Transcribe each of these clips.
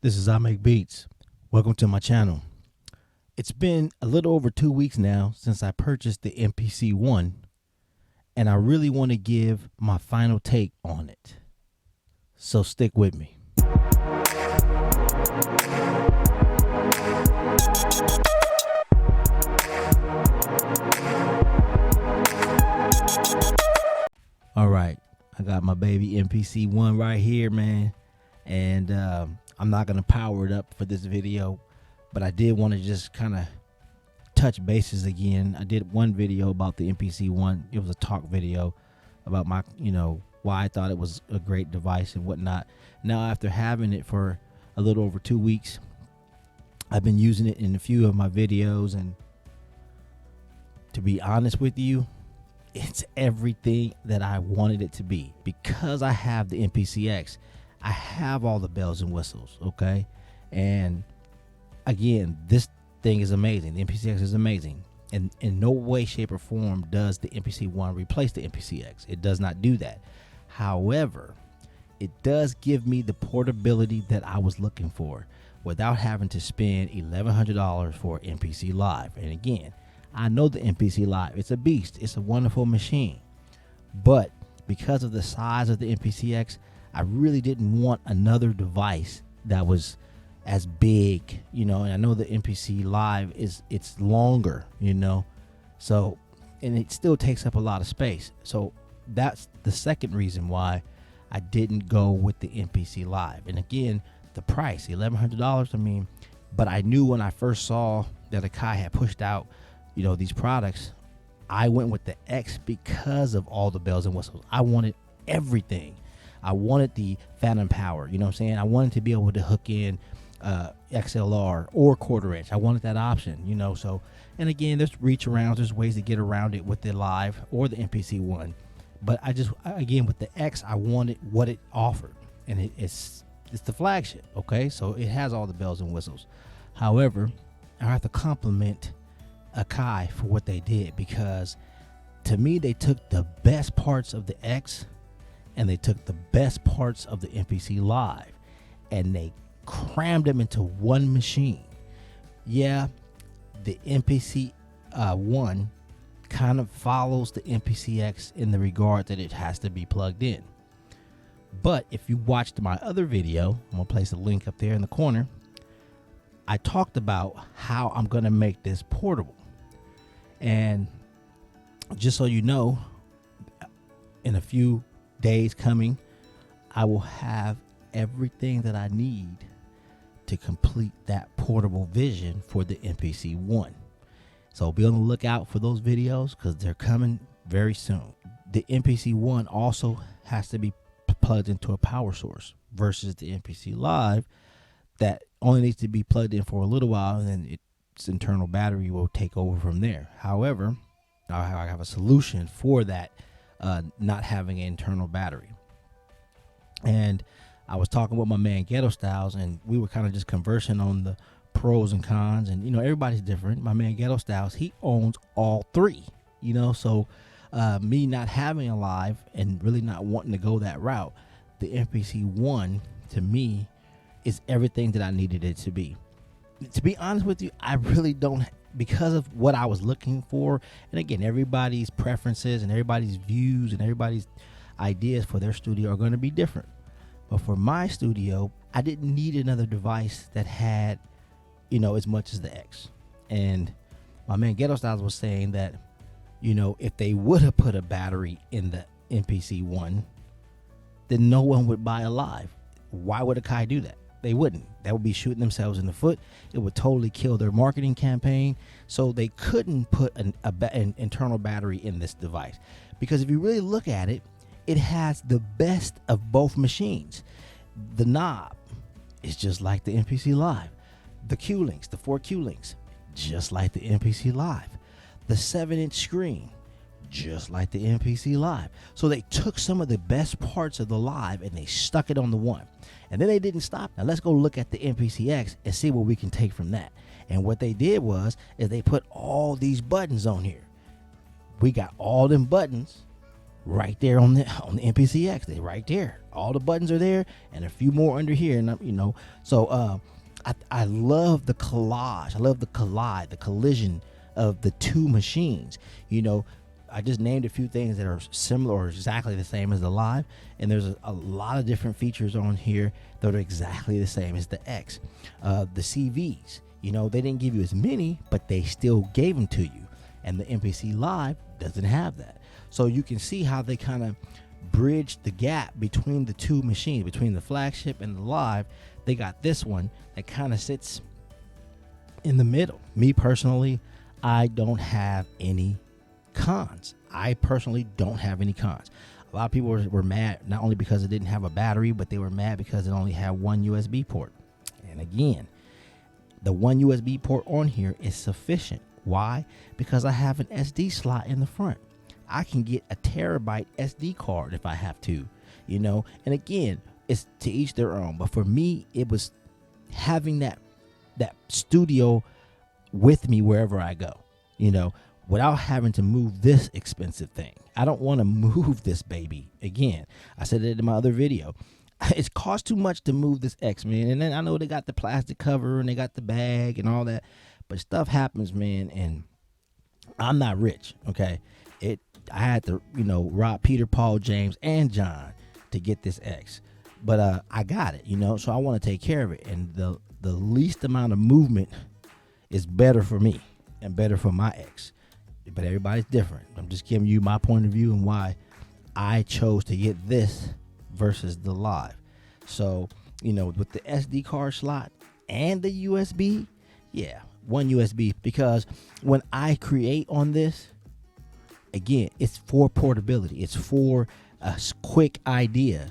This is I Make Beats. Welcome to my channel. It's been a little over 2 weeks now since I purchased the MPC ONE, and I really want to give my final take on it. So stick with me. All right, I got my baby MPC ONE right here, man, and I'm not gonna power it up for this video, but I did want to just kind of touch bases again. I did one video about the MPC ONE. It was a talk video about my, why I thought it was a great device and whatnot. Now, after having it for a little over 2 weeks, I've been using it in a few of my videos, and to be honest with you, it's everything that I wanted it to be. Because I have the MPCX, I have all the bells and whistles, okay? And again, this thing is amazing. The MPCX is amazing. And in no way, shape, or form does the MPC ONE replace the MPCX. It does not do that. However, it does give me the portability that I was looking for without having to spend $1,100 for MPC Live. And again, I know the MPC Live, it's a beast. It's a wonderful machine. But because of the size of the MPCX, I really didn't want another device that was as big, and I know the MPC Live it's longer, so, and it still takes up a lot of space. So that's the second reason why I didn't go with the MPC Live. And again, the price, $1,100, but I knew when I first saw that Akai had pushed out, these products, I went with the X because of all the bells and whistles. I wanted everything. I wanted the phantom power, I wanted to be able to hook in XLR or quarter inch. I wanted that option, so, and again, there's reach arounds, there's ways to get around it with the Live or the MPC ONE. But again, with the X, I wanted what it offered, and it's the flagship, okay? So it has all the bells and whistles. However, I have to compliment Akai for what they did, because to me, they took the best parts of the X and they took the best parts of the MPC Live and they crammed them into one machine. Yeah, the MPC ONE kind of follows the MPCX in the regard that it has to be plugged in. But if you watched my other video, I'm gonna place a link up there in the corner, I talked about how I'm gonna make this portable. And just so you know, in a few days coming, I will have everything that I need to complete that portable vision for the MPC ONE. So be on the lookout for those videos, because they're coming very soon. The MPC ONE also has to be plugged into a power source versus the MPC Live that only needs to be plugged in for a little while, and then its internal battery will take over from there. However, I have a solution for that, not having an internal battery. And I was talking with my man Ghetto Styles, and we were kind of just conversing on the pros and cons, and everybody's different. My man Ghetto Styles, he owns all three, so me not having a Live and really not wanting to go that route, the MPC ONE to me is everything that I needed it to be. To be honest with you, I really don't, because of what I was looking for. And again, everybody's preferences and everybody's views and everybody's ideas for their studio are going to be different. But for my studio, I didn't need another device that had, as much as the X. And my man Ghetto Styles was saying that, if they would have put a battery in the MPC ONE, then no one would buy a Live. Why would Akai do that? They wouldn't. That would be shooting themselves in the foot. It would totally kill their marketing campaign. So they couldn't put an internal battery in this device, because if you really look at it, it has the best of both machines. The knob is just like the MPC Live. The Q-Links, the 4 Q-Links, just like the MPC Live. The 7-inch screen, just like the MPC Live. So they took some of the best parts of the Live and they stuck it on the One. And then they didn't stop. Now let's go look at the MPCX and see what we can take from that. And what they did is they put all these buttons on here. We got all them buttons right there on the MPCX. They're right there. All the buttons are there, and a few more under here. And so I love the collage. I love the collision of the two machines. I just named a few things that are similar or exactly the same as the Live, and there's a lot of different features on here that are exactly the same as the X. The CVs, they didn't give you as many, but they still gave them to you, and the MPC Live doesn't have that. So you can see how they kind of bridge the gap between the two machines, between the flagship and the Live. They got this one that kind of sits in the middle. Me personally, I don't have any cons. I personally don't have any cons. A lot of people were mad, not only because it didn't have a battery, but they were mad because it only had one USB port. And again, the one USB port on here is sufficient. Why? Because I have an SD slot in the front. I can get a terabyte SD card if I have to, and again, it's to each their own. But for me, it was having that studio with me wherever I go, without having to move this expensive thing. I don't want to move this baby. Again, I said it in my other video. It's cost too much to move this X, man. And then I know they got the plastic cover and they got the bag and all that, but stuff happens, man. And I'm not rich, okay? I had to, rob Peter, Paul, James, and John to get this X, but I got it, So I want to take care of it, and the least amount of movement is better for me and better for my X. But everybody's different. I'm just giving you my point of view and why I chose to get this versus the Live. So, with the SD card slot and the USB, yeah, one USB, because when I create on this, again, it's for portability. It's for a quick idea.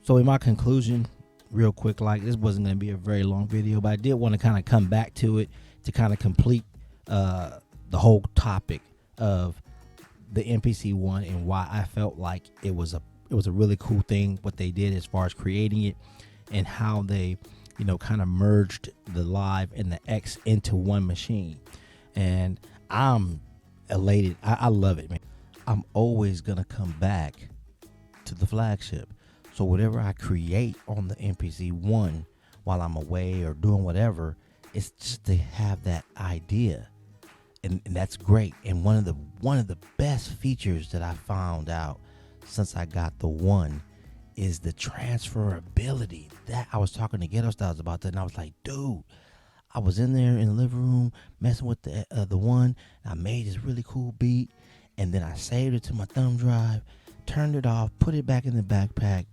So in my conclusion, real quick, this wasn't going to be a very long video, but I did want to kind of come back to it to kind of complete the whole topic of the MPC ONE and why I felt like it was a really cool thing what they did as far as creating it, and how they kind of merged the Live and the X into one machine. And I'm elated. I love it, man. I'm always gonna come back to the flagship. So whatever I create on the MPC ONE while I'm away or doing whatever, it's just to have that idea. And that's great. And one of the best features that I found out since I got the One is the transferability. That I was talking to Ghetto Styles about that, and I was like, dude, I was in there in the living room messing with the One. I made this really cool beat, and then I saved it to my thumb drive, turned it off, put it back in the backpack,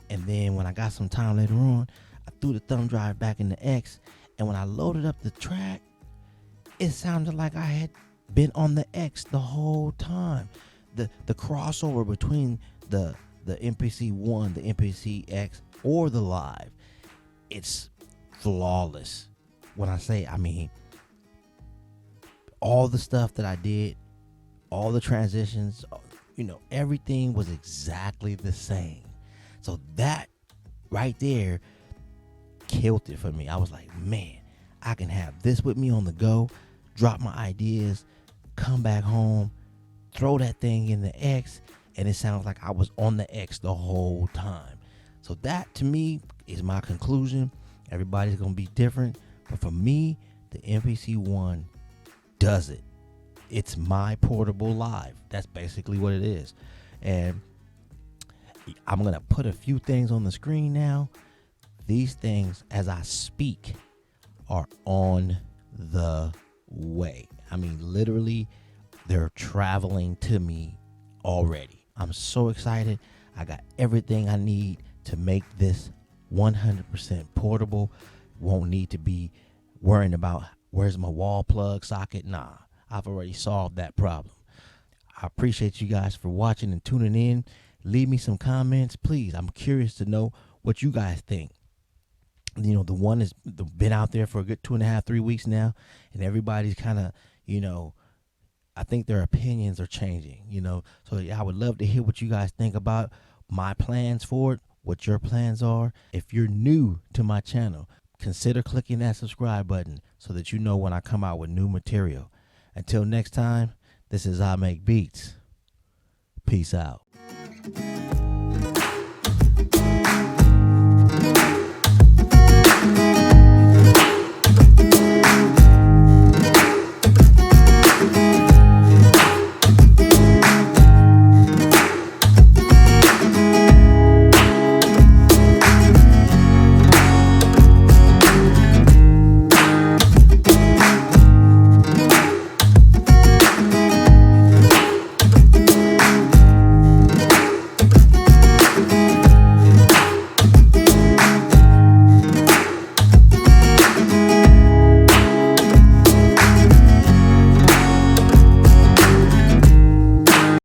and then when I got some time later on, I threw the thumb drive back in the X, and when I loaded up the track, it sounded like I had been on the X the whole time. The crossover between the MPC ONE, the MPC X, or the Live, it's flawless. When I say, I mean, all the stuff that I did, all the transitions, everything was exactly the same. So that right there killed it for me. I was like, man, I can have this with me on the go, drop my ideas, come back home, throw that thing in the X, and it sounds like I was on the X the whole time. So that, to me, is my conclusion. Everybody's going to be different. But for me, the MPC ONE does it. It's my portable Live. That's basically what it is. And I'm going to put a few things on the screen now. These things, as I speak, are on the way. I mean, literally, they're traveling to me already. I'm so excited. I got everything I need to make this 100% portable. Won't need to be worrying about where's my wall plug socket. Nah, I've already solved that problem. I appreciate you guys for watching and tuning in. Leave me some comments, please. I'm curious to know what you guys think. The One has been out there for a good 2.5, 3 weeks now, and everybody's kind of, I think their opinions are changing, So yeah, I would love to hear what you guys think about my plans for it, what your plans are. If you're new to my channel, consider clicking that subscribe button so that you know when I come out with new material. Until next time, this is I Make Beats. Peace out.